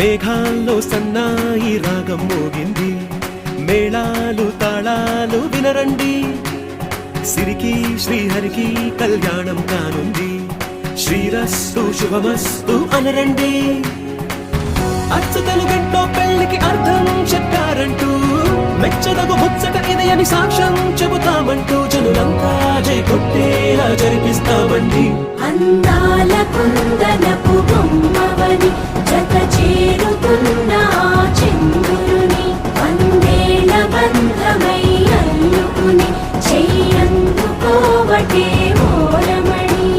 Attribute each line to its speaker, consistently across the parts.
Speaker 1: మేఘాల్లో సన్నాయి రాగం మోగింది, మేళాలు తాళాలు వినరండి, సిరికి శ్రీహరికి కళ్యాణం కానుంది, శ్రీరస్తు శుభమస్తు అనరండి. అచ్చు తెలుగింట్లో పెళ్లికి అర్థం చెప్పారంటూ, మెచ్చదగు ముచ్చట ఇది అని సాక్ష్యం చెబుతామంటూ, జనులంతా జై కొట్టేలా జరిపిస్తామండి.
Speaker 2: అందాల కుందనపు బొమ్మవని జత చేరుతున్న చంద్రుని, వందేళ్ల బంధమై అల్లుకుని చెయ్యందుకోవటే ఓరమణి.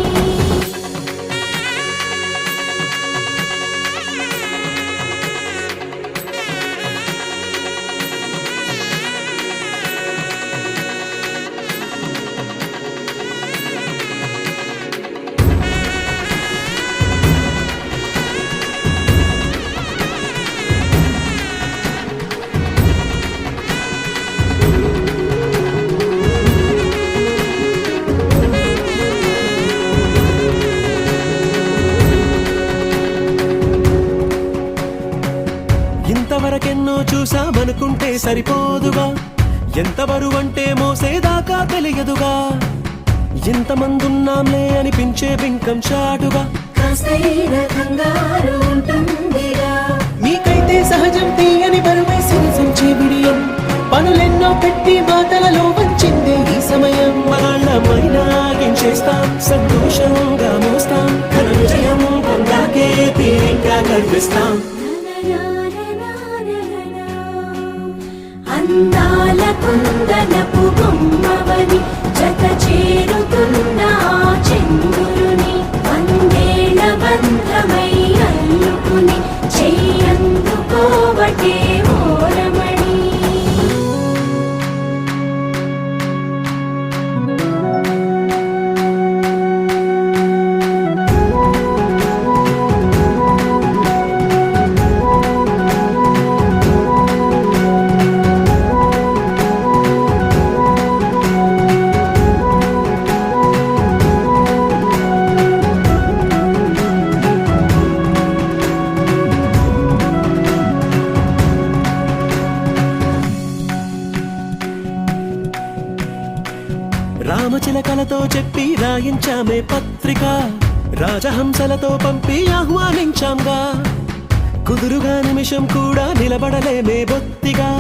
Speaker 1: ఇంతవరకెన్నో చూసామనుకుంటే సరిపోదుగా, ఎంత బరువంటే మోసేదాకా తెలియదుగా, ఇంతమందున్నాంలే అనిపించే బింకం చాటుగా,
Speaker 2: కాస్తైన కంగారు ఉంటుందిగా.
Speaker 1: మీకైతే సహజం తీయని బరువై సంచే బిడియం, పనులెన్నో పెట్టి మాటలలో వంచిందే ఈ సమయం. వాళ్ళమైనా ఏం చేస్తాం, సంతోషంగా మోస్తాం, ఘన విజయం పొందాకే తీరిగ్గా కనిపిస్తాం.
Speaker 2: అందాల కుందనపు బొమ్మవని జత చేరుతున్న చంద్రుని, వందేళ్ల బంధమై అల్లుకుని చెయ్యందుకోవటే ఓరమణి.
Speaker 1: రామచిలకలతో చెప్పి రాయించామే పత్రిక, రాజహంసలతో పంపి ఆహ్వానించాంగా, కుదురుగా నిమిషం కూడా నిలబడలేమే బొత్తిగా.